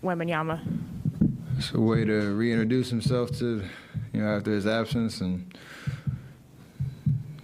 Wembanyama? It's a way to reintroduce himself to, after his absence, and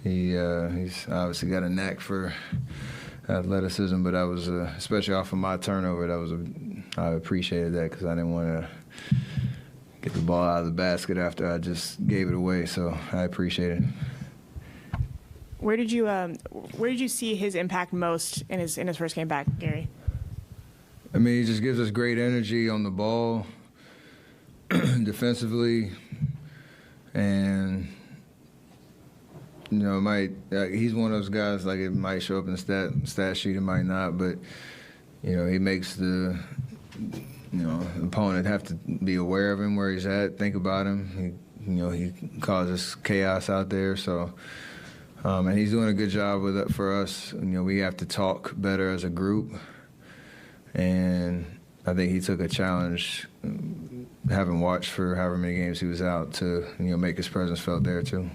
he's obviously got a knack for athleticism. But I was, especially off of my turnover, I appreciated that because I didn't want to get the ball out of the basket after I just gave it away. So I appreciate it. Where did you see his impact most in his first game back, Gary? I mean, he just gives us great energy on the ball, defensively, and he's one of those guys, like, it might show up in the stat sheet, it might not, but he makes the opponent have to be aware of him, where he's at, think about him. He causes chaos out there, so. And he's doing a good job with it for us. We have to talk better as a group. And I think he took a challenge, having watched for however many games he was out, to make his presence felt there too.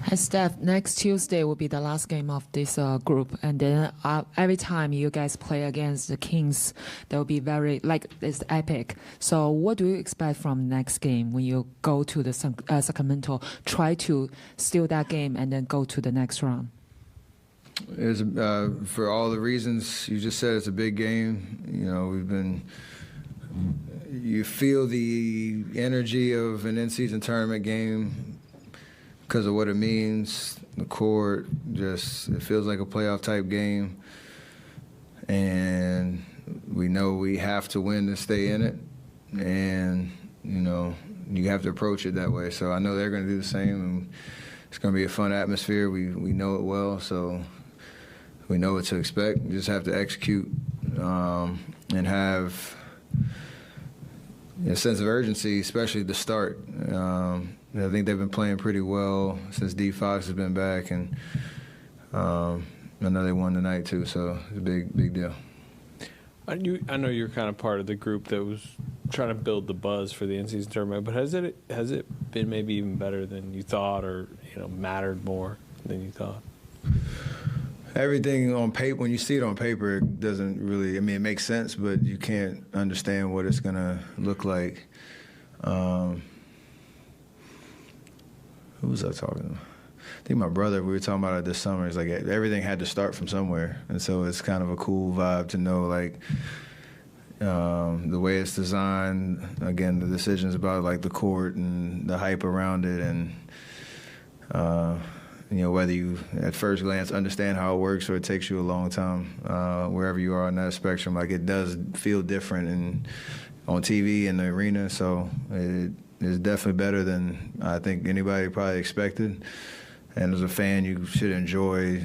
Hey, Steph, next Tuesday will be the last game of this group, and then every time you guys play against the Kings, that will be it's epic. So what do you expect from next game when you go to the Sacramento, try to steal that game and then go to the next round? For all the reasons you just said, it's a big game. You feel the energy of an in-season tournament game because of what it means. The court, it feels like a playoff type game, and we know we have to win to stay in it, and you have to approach it that way. So I know they're going to do the same, and it's going to be a fun atmosphere. We know it well, so we know what to expect. We just have to execute and have a sense of urgency, especially to start. I think they've been playing pretty well since D. Fox has been back, and I know they won tonight too, so it's a big deal. I know you're kind of part of the group that was trying to build the buzz for the in-season tournament, but has it been maybe even better than you thought, or mattered more than you thought? Everything on paper, when you see it on paper, it doesn't really, it makes sense, but you can't understand what it's going to look like. Who was I talking to? I think my brother, we were talking about it this summer. It's like everything had to start from somewhere. And so it's kind of a cool vibe to know, like, the way it's designed, again, the decisions about, like, the court and the hype around it, and, whether you, at first glance, understand how it works or it takes you a long time, wherever you are on that spectrum. Like, it does feel different on TV in the arena, so it is definitely better than I think anybody probably expected. And as a fan, you should enjoy,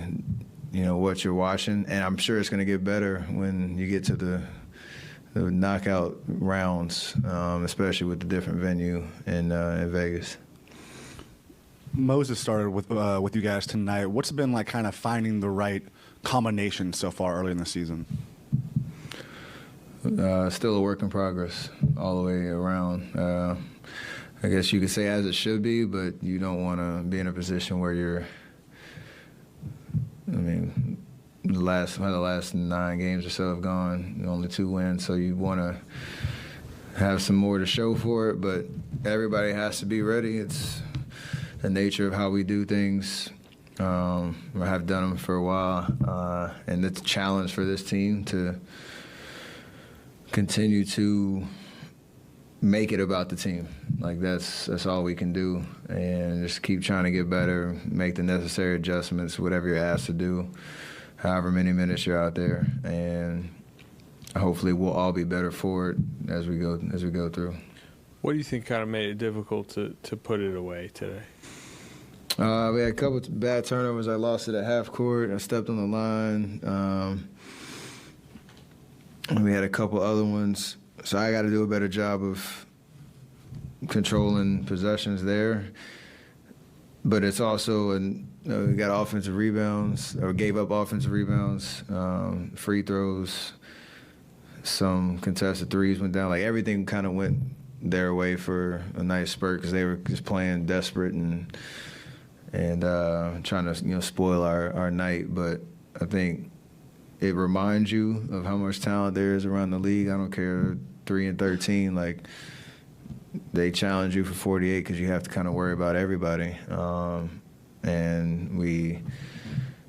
what you're watching. And I'm sure it's going to get better when you get to the knockout rounds, especially with the different venue in Vegas. Moses started with you guys tonight. What's it been like, kind of finding the right combination so far early in the season? Still a work in progress all the way around. I guess you could say as it should be, but you don't want to be in a position where you're, the last 9 games or so have gone, only 2 wins, so you want to have some more to show for it, but everybody has to be ready. It's the nature of how we do things. I have done them for a while, and it's a challenge for this team to continue to make it about the team. Like, that's all we can do, and just keep trying to get better, make the necessary adjustments, whatever you're asked to do, however many minutes you're out there, and hopefully we'll all be better for it as we go through. What do you think kind of made it difficult to put it away today? We had a couple of bad turnovers. I lost it at half court. I stepped on the line. And we had a couple other ones. So I got to do a better job of controlling possessions there. But it's also, we got offensive rebounds, or gave up offensive rebounds, free throws, some contested threes went down. Like, everything kind of went their way for a nice spurt because they were just playing desperate and trying to spoil our night. But I think it reminds you of how much talent there is around the league. I don't care 3-13, like they challenge you for 48 because you have to kind of worry about everybody. And we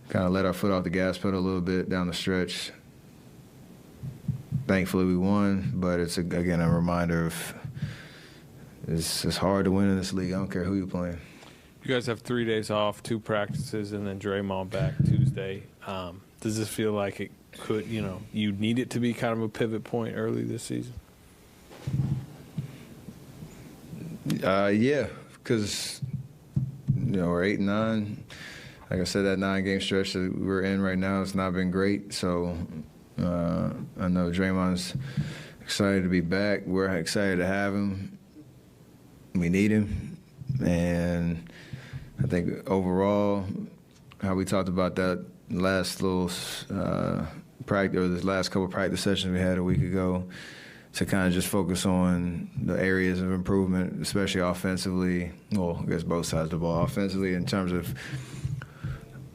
kind of let our foot off the gas pedal a little bit down the stretch. Thankfully, we won, but it's, again, a reminder of it's hard to win in this league. I don't care who you're playing. You guys have 3 days off, 2 practices, and then Draymond back Tuesday. Does this feel like it could, you need it to be kind of a pivot point early this season? Yeah, because, we're 8-9. Like I said, that 9-game stretch that we're in right now has not been great. So I know Draymond's excited to be back. We're excited to have him. We need him. And I think overall, how we talked about that last little practice, or this last couple of practice sessions we had a week ago, to kind of just focus on the areas of improvement, especially offensively. Well, I guess both sides of the ball. Offensively, in terms of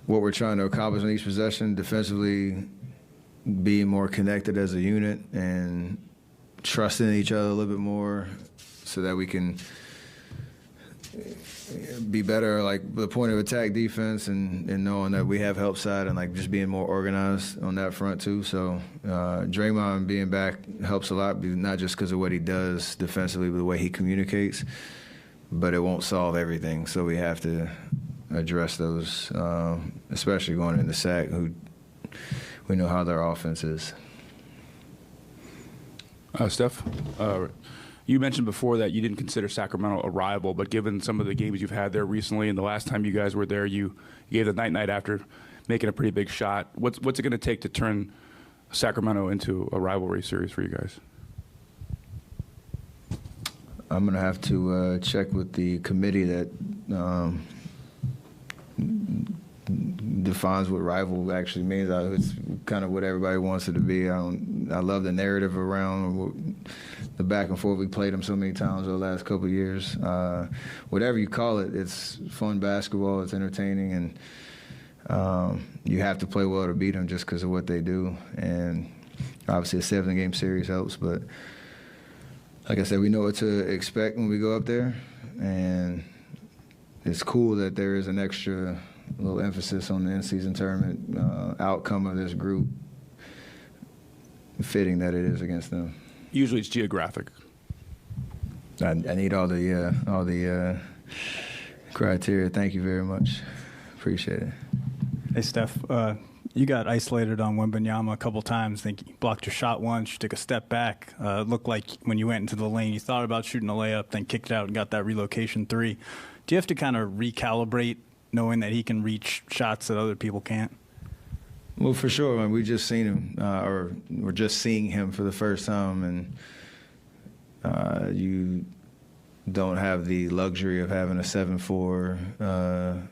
what we're trying to accomplish in each possession. Defensively, being more connected as a unit and trusting each other a little bit more so that we can be better, like the point of attack defense, and knowing that we have help side, and like just being more organized on that front too. So Draymond being back helps a lot, not just because of what he does defensively, but the way he communicates. But it won't solve everything, so we have to address those, especially going into SAC, who we know how their offense is. Steph, you mentioned before that you didn't consider Sacramento a rival, but given some of the games you've had there recently and the last time you guys were there, you gave the night after making a pretty big shot. What's it going to take to turn Sacramento into a rivalry series for you guys? I'm going to have to check with the committee that defines what rival actually means. It's kind of what everybody wants it to be. I love the narrative around the back and forth. We played them so many times over the last couple of years. Whatever you call it, it's fun basketball. It's entertaining, and you have to play well to beat them just because of what they do. And obviously, a 7-game series helps. But like I said, we know what to expect when we go up there, and it's cool that there is an extra little emphasis on the in-season tournament outcome of this group, fitting that it is against them. Usually it's geographic. I need all the criteria. Thank you very much. Appreciate it. Hey, Steph, you got isolated on Wembanyama a couple times. I think you blocked your shot once. You took a step back. It looked like when you went into the lane, you thought about shooting a layup, then kicked it out and got that relocation 3. Do you have to kind of recalibrate, knowing that he can reach shots that other people can't? Well, for sure. I mean, we just seen him, or we're just seeing him for the first time, and you don't have the luxury of having a 7'4"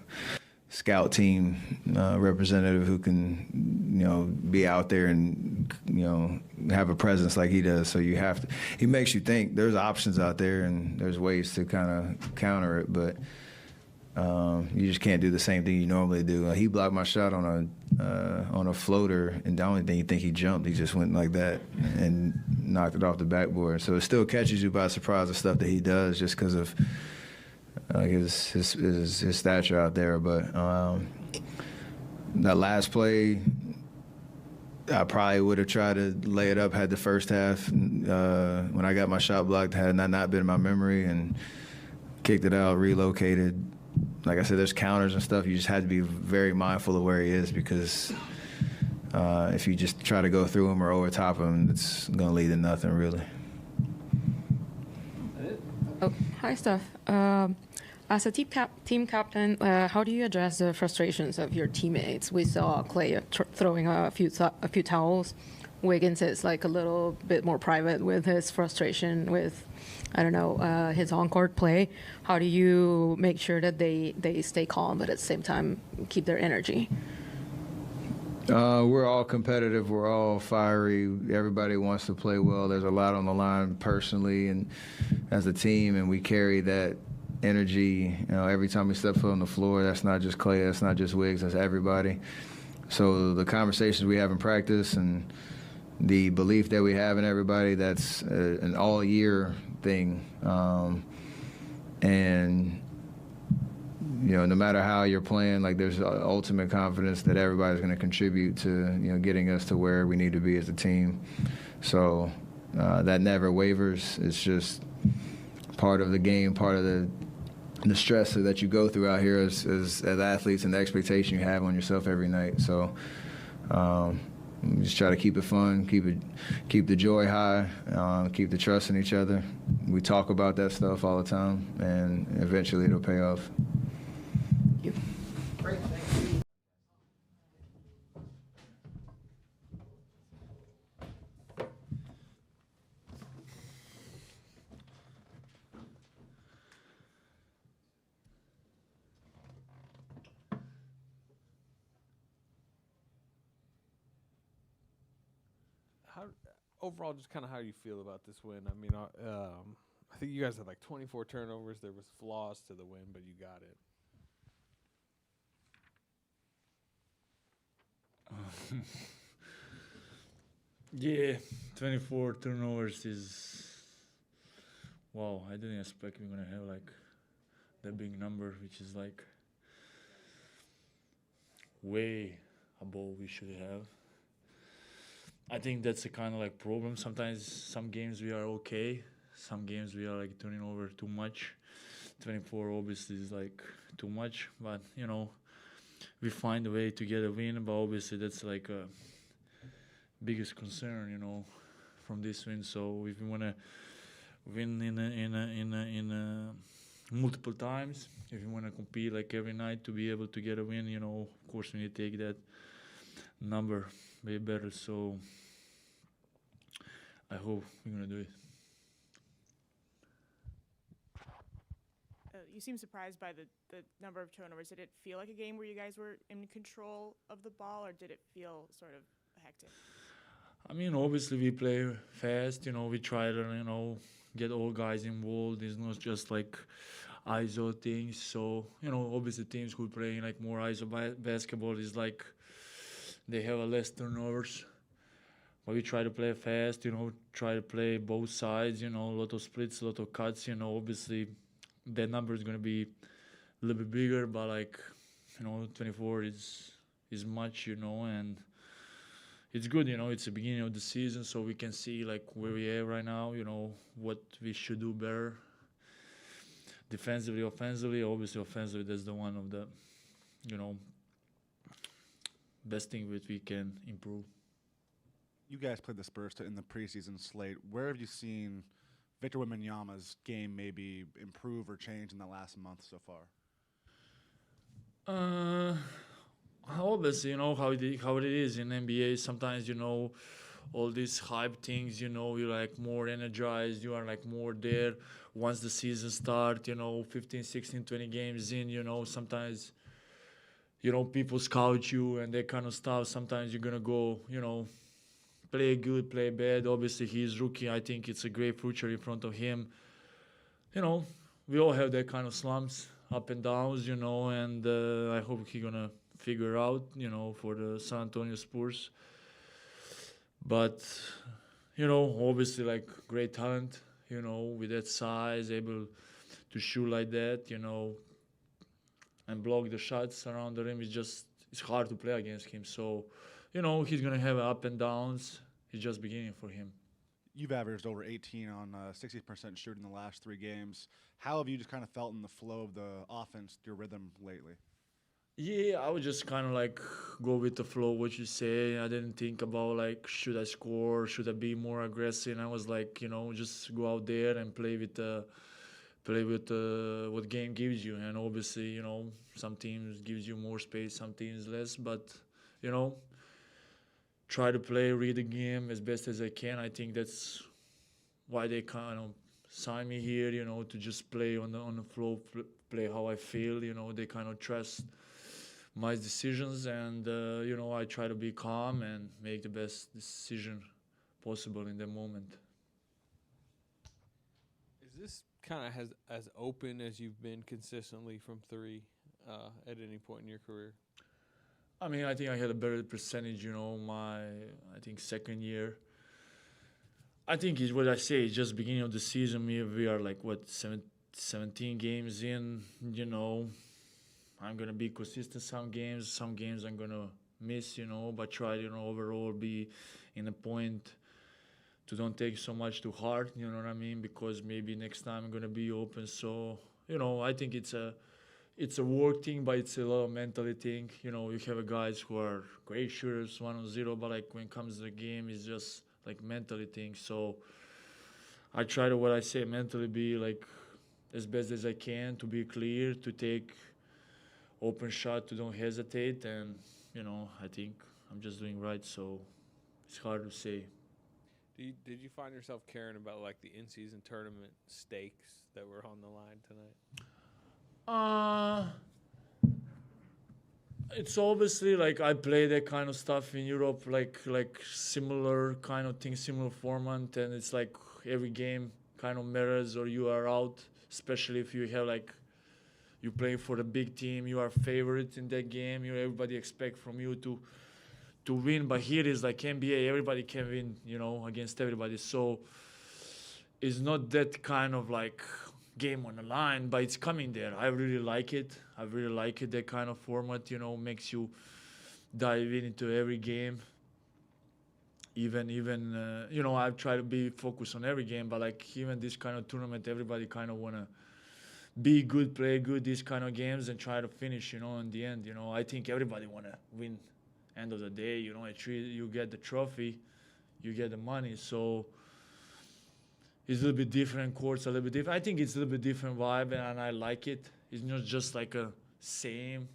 scout team representative who can, be out there and, have a presence like he does. So you have to. He makes you think. There's options out there, and there's ways to kind of counter it, but. You just can't do the same thing you normally do. He blocked my shot on a floater, and the only thing you think he jumped, he just went like that and knocked it off the backboard. So it still catches you by surprise, the stuff that he does, just because of his stature out there. But that last play, I probably would have tried to lay it up had the first half. When I got my shot blocked, had not been in my memory, and kicked it out, relocated. Like I said, there's counters and stuff. You just had to be very mindful of where he is, because if you just try to go through him or over top him, it's going to lead to nothing, really. Oh, hi, Steph. As a team captain, how do you address the frustrations of your teammates? We saw Clay throwing a few towels. Wiggins is like a little bit more private with his frustration with, his on-court play. How do you make sure that they stay calm, but at the same time keep their energy? We're all competitive. We're all fiery. Everybody wants to play well. There's a lot on the line personally and as a team, and we carry that energy, every time we step foot on the floor. That's not just Clay, that's not just Wiggs, that's everybody. So the conversations we have in practice and the belief that we have in everybody, that's an all-year thing. And no matter how you're playing, like, there's ultimate confidence that everybody's going to contribute to, getting us to where we need to be as a team. So that never wavers. It's just part of the game, part of the stress that you go through out here as athletes, and the expectation you have on yourself every night. So just try to keep it fun, keep the joy high, keep the trust in each other. We talk about that stuff all the time, and eventually it'll pay off. Great. Overall, just kind of how you feel about this win. I mean, I think you guys had like 24 turnovers. There was flaws to the win, but you got it. Yeah, 24 turnovers is wow. I didn't expect we're gonna have like that big number, which is like way above we should have. I think that's a kind of like problem. Sometimes some games we are okay, some games we are like turning over too much. 24 obviously is like too much, but we find a way to get a win. But obviously that's like a biggest concern, from this win. So if we wanna win in multiple times, if we wanna compete like every night to be able to get a win, of course we need to take that number way better. So I hope we're gonna do it. You seem surprised by the number of turnovers. Did it feel like a game where you guys were in control of the ball, or did it feel sort of hectic? I mean, obviously we play fast. We try to get all guys involved. It's not just like ISO things. So obviously teams who play like more ISO basketball is like they have a less turnovers. But we try to play fast. Try to play both sides. A lot of splits, a lot of cuts. Obviously that number is going to be a little bit bigger, but like 24 is much, and it's good. It's the beginning of the season, so we can see like where we are right now, what we should do better defensively, offensively. Obviously offensively, that's the one of the best thing that we can improve. You guys played the Spurs in the preseason slate. Where have you seen Victor Wembanyama's game maybe improve or change in the last month so far? Obviously, how it is in NBA. Sometimes, all these hype things, you're like more energized, you are like more there. Once the season starts, 15, 16, 20 games in, sometimes, people scout you and that kind of stuff. Sometimes you're going to go, play good, play bad. Obviously, he's rookie. I think it's a great future in front of him. We all have that kind of slumps, up and downs, and I hope he's going to figure out, for the San Antonio Spurs. But, obviously, like, great talent, with that size, able to shoot like that, and block the shots around the rim. It's hard to play against him. So, he's going to have up and downs. It's just beginning for him. You've averaged over 18 on 60% shooting in the last 3 games. How have you just kind of felt in the flow of the offense, your rhythm lately? Yeah, I would just kind of like go with the flow, what you say. I didn't think about like, should I score? Should I be more aggressive? I was like, just go out there and play with what game gives you. And obviously, some teams gives you more space, some teams less. But, try to read the game as best as I can. I think that's why they kind of signed me here, to just play on the flow, play how I feel. They kind of trust my decisions, and I try to be calm and make the best decision possible in the moment. Is this kind of as open as you've been consistently from three at any point in your career? I mean, I think I had a better percentage, I think second year. I think it's what I say, it's just beginning of the season. We are like, 17 games in, I'm going to be consistent some games I'm going to miss, but try, overall be in a point to don't take so much to heart, you know what I mean? Because maybe next time I'm going to be open. So, I think it's a work thing, but it's a lot of mentality thing. You have guys who are great shooters, 1-on-0, but like when it comes to the game, it's just like mentally thing. So I try to, what I say, mentally be like as best as I can, to be clear, to take open shot, to don't hesitate. And, I think I'm just doing right. So it's hard to say. Did you find yourself caring about like the in-season tournament stakes that were on the line tonight? It's obviously like I play that kind of stuff in Europe, like similar kind of thing, similar format, and it's like every game kind of matters, or you are out, especially if you have like you play for the big team, you are favorite in that game. Everybody expect from you to win, but here is like NBA, everybody can win, against everybody. So it's not that kind of like game on the line, but it's coming there. I really like it. That kind of format, makes you dive into every game. Even I try to be focused on every game, but like even this kind of tournament, everybody kind of wanna be good, play good, these kind of games, and try to finish, in the end. I think everybody wanna win. End of the day, you get the trophy, you get the money. So it's a little bit different, courts a little bit different. I think it's a little bit different vibe, and I like it. It's not just like a same,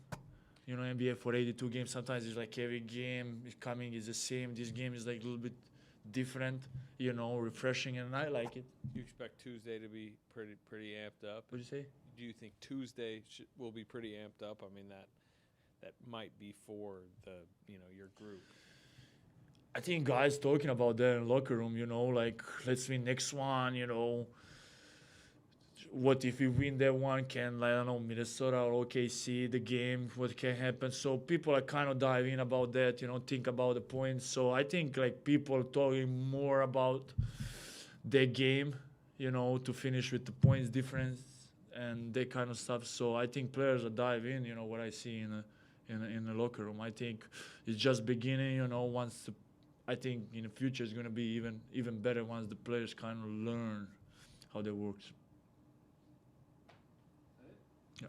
NBA for 82 games. Sometimes it's like every game is coming is the same. This game is like a little bit different, refreshing, and I like it. Do you expect Tuesday to be pretty amped up? What'd you say? Do you think Tuesday will be pretty amped up? I mean, that might be for the your group. I think guys talking about that in the locker room, like let's win next one, what if we win that one? Can, like, I don't know, Minnesota or OKC, the game, what can happen? So people are kind of diving about that, think about the points. So I think like people talking more about their game, to finish with the points difference and that kind of stuff. So I think players are diving, what I see in the locker room. I think it's just beginning, I think in the future it's going to be even better once the players kind of learn how that works. Yeah.